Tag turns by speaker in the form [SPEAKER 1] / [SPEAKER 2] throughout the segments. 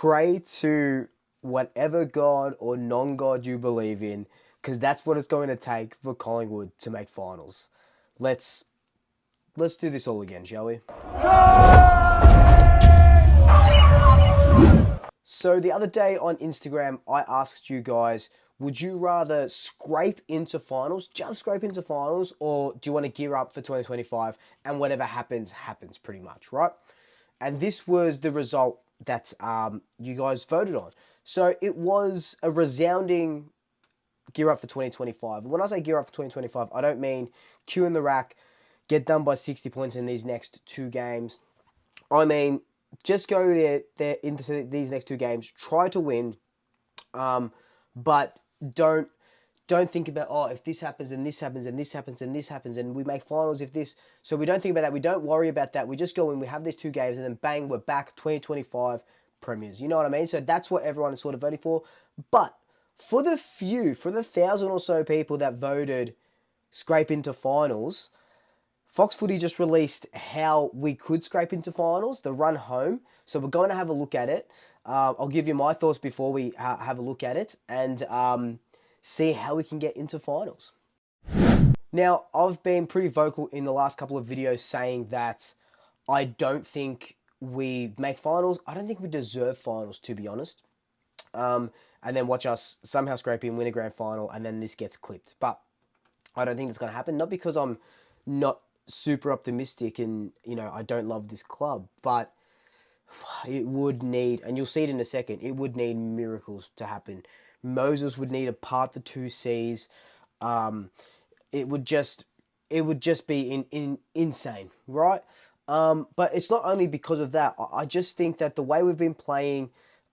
[SPEAKER 1] pray to whatever God or non-God you believe in, because that's what it's going to take for Collingwood to make finals. Let's do this all again, shall we? So the other day on Instagram, I asked you guys, would you rather scrape into finals, just scrape into finals, or do you want to gear up for 2025 and whatever happens, happens pretty much, right? And this was the result that you guys voted on. So it was a resounding gear up for 2025. When I say gear up for 2025, I don't mean queue in the rack, get done by 60 points in these next two games. I mean, just go there into these next two games, try to win, but don't think about, oh, if this happens and this happens and this happens and this happens and we make finals if this. So we don't think about that. We don't worry about that. We just go in, we have these two games, and then bang, we're back 2025 premiers. You know what I mean? So that's what everyone is sort of voting for. But for the 1,000 or so people that voted scrape into finals, Fox Footy just released how we could scrape into finals, the run home. So we're going to have a look at it. I'll give you my thoughts before we have a look at it and see how we can get into finals. Now, I've been pretty vocal in the last couple of videos saying that I don't think we make finals. I don't think we deserve finals, to be honest. And then watch us somehow scrape in, win a grand final, and then this gets clipped. But I don't think it's going to happen. Not because I'm not super optimistic and, you know, I don't love this club, but it would need, and you'll see it in a second, it would need miracles to happen. Moses would need to part the two seas. It would just be insane, right? But it's not only because of that. I just think that the way we've been playing,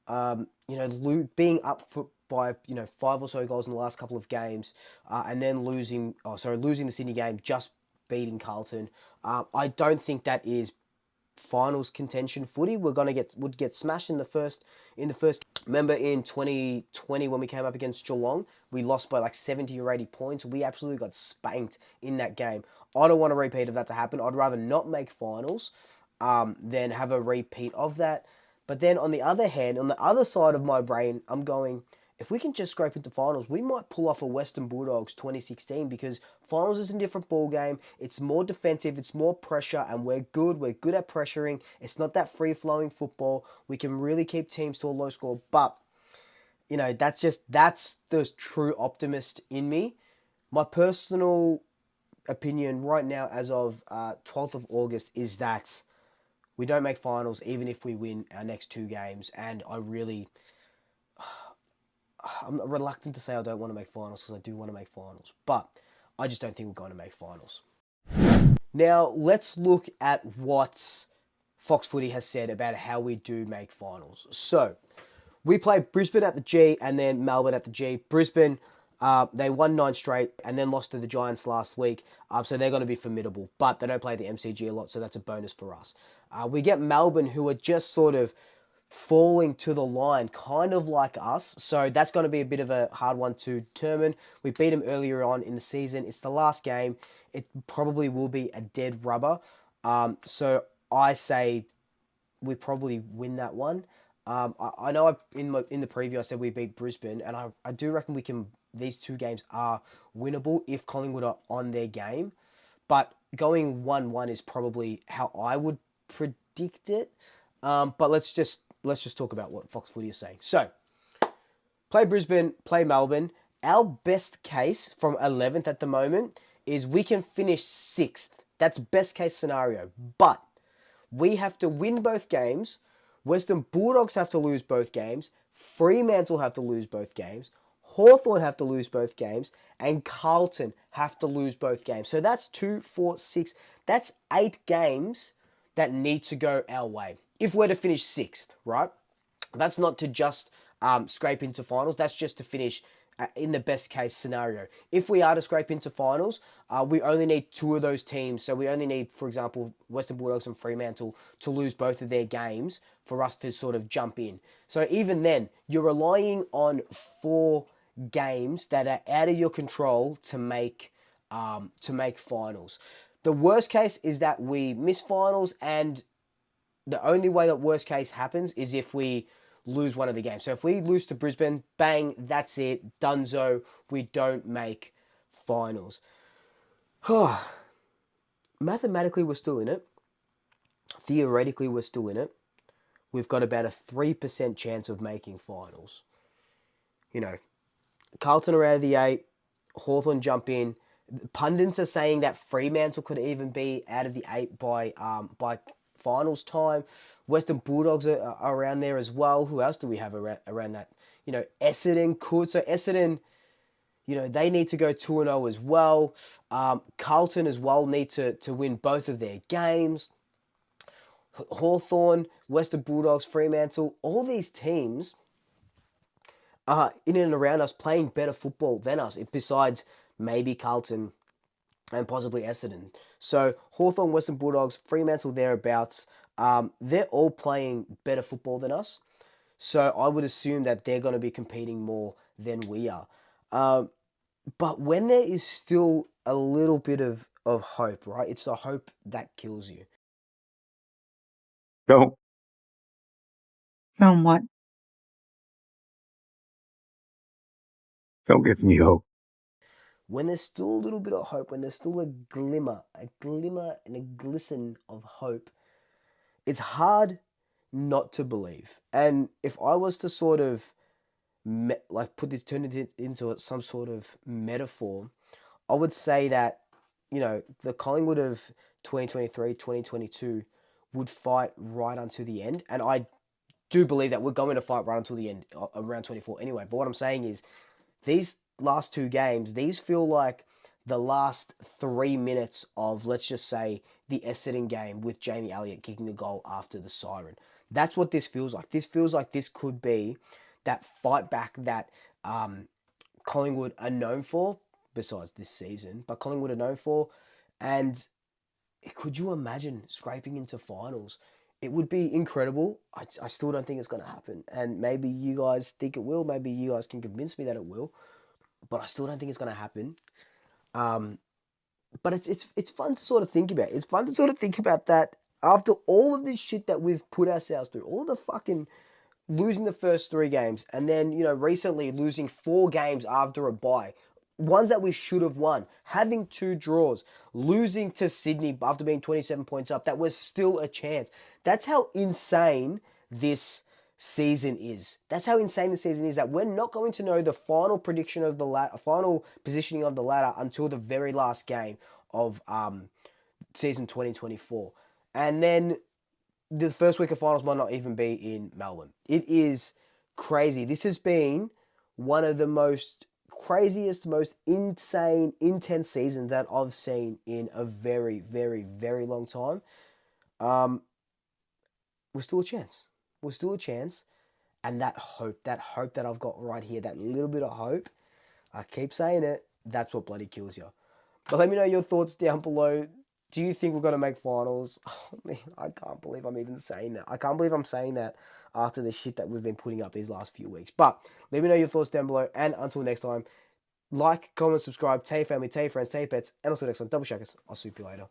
[SPEAKER 1] being up by 5 or so goals in the last couple of games, and then losing the Sydney game, just beating Carlton. I don't think that is finals contention footy. Would get smashed in the first. Remember in 2020 when we came up against Geelong, we lost by like 70 or 80 points. We absolutely got spanked in that game. I don't want a repeat of that to happen. I'd rather not make finals than have a repeat of that. But then on the other hand, on the other side of my brain, I'm going, if we can just scrape into finals, we might pull off a Western Bulldogs 2016, because finals is a different ball game. It's more defensive, it's more pressure, and we're good. We're good at pressuring. It's not that free-flowing football. We can really keep teams to a low score. But, you know, that's the true optimist in me. My personal opinion right now, as of 12th of August, is that we don't make finals even if we win our next two games. And I'm reluctant to say I don't want to make finals, because I do want to make finals. But I just don't think we're going to make finals. Now, let's look at what Fox Footy has said about how we do make finals. So, we played Brisbane at the G and then Melbourne at the G. Brisbane, they won 9 straight and then lost to the Giants last week. So they're going to be formidable. But they don't play the MCG a lot, so that's a bonus for us. We get Melbourne, who are just sort of falling to the line, kind of like us. So that's going to be a bit of a hard one to determine. We beat them earlier on in the season. It's the last game. It probably will be a dead rubber. So I say we probably win that one. I know in the preview I said we beat Brisbane, and I do reckon we can. These two games are winnable if Collingwood are on their game. But going 1-1 is probably how I would predict it. But let's just talk about what Fox Footy is saying. So, play Brisbane, play Melbourne. Our best case from 11th at the moment is we can finish 6th. That's best case scenario. But we have to win both games. Western Bulldogs have to lose both games. Fremantle have to lose both games. Hawthorn have to lose both games. And Carlton have to lose both games. So that's 2, 4, 6. That's 8 games that need to go our way if we're to finish 6th, right? That's not to just scrape into finals. That's just to finish in the best case scenario. If we are to scrape into finals, we only need 2 of those teams. So we only need, for example, Western Bulldogs and Fremantle to lose both of their games for us to sort of jump in. So even then, you're relying on 4 games that are out of your control to make finals. The worst case is that we miss finals, and the only way that worst case happens is if we lose one of the games. So if we lose to Brisbane, bang, that's it, dunzo. We don't make finals. Mathematically, we're still in it. Theoretically, we're still in it. We've got about a 3% chance of making finals. You know, Carlton are out of the 8. Hawthorn jump in. Pundits are saying that Fremantle could even be out of the 8 by finals time. Western Bulldogs are around there as well. Who else do we have around that? You know, Essendon could. So Essendon, you know, they need to go 2-0 as well. Carlton as well need to win both of their games. Hawthorn, Western Bulldogs, Fremantle, all these teams are in and around us playing better football than us, besides maybe Carlton and possibly Essendon. So Hawthorn, Western Bulldogs, Fremantle, thereabouts, they're all playing better football than us. So I would assume that they're going to be competing more than we are. But when there is still a little bit of hope, right? It's the hope that kills you.
[SPEAKER 2] Don't.
[SPEAKER 3] From what?
[SPEAKER 2] Don't give me hope.
[SPEAKER 1] When there's still a little bit of hope, when there's still a glimmer and a glisten of hope, it's hard not to believe. And if I was to sort of turn it into some sort of metaphor, I would say that, you know, the Collingwood of 2023, 2022 would fight right until the end. And I do believe that we're going to fight right until the end, around 24 anyway. But what I'm saying is, these last 2 games, these feel like the last 3 minutes of, let's just say, the Essendon game with Jamie Elliott kicking the goal after the siren. That's what this feels like. This feels like this could be that fight back that Collingwood are known for, besides this season, but Collingwood are known for. And could you imagine scraping into finals? It would be incredible. I still don't think it's going to happen. And maybe you guys think it will. Maybe you guys can convince me that it will. But I still don't think it's going to happen. But it's fun to sort of think about. It's fun to sort of think about that after all of this shit that we've put ourselves through. All the fucking losing the first 3 games. And then, you know, recently losing 4 games after a bye. Ones that we should have won, having 2 draws, losing to Sydney after being 27 points up, that was still a chance. That's how insane this season is. That's how insane the season is, that we're not going to know the final prediction of the final positioning of the ladder until the very last game of season 2024. And then the first week of finals might not even be in Melbourne. It is crazy. This has been one of the most craziest, most insane, intense seasons that I've seen in a very, very, very long time. We're still a chance. We're still a chance. And that hope that I've got right here, that little bit of hope, I keep saying it, that's what bloody kills you. But let me know your thoughts down below. Do you think we're going to make finals? Oh, man, I can't believe I'm even saying that. I can't believe I'm saying that after the shit that we've been putting up these last few weeks. But let me know your thoughts down below. And until next time, like, comment, subscribe, tell your family, tell your friends, tell your pets. And also next time, double check us. I'll swoop you later.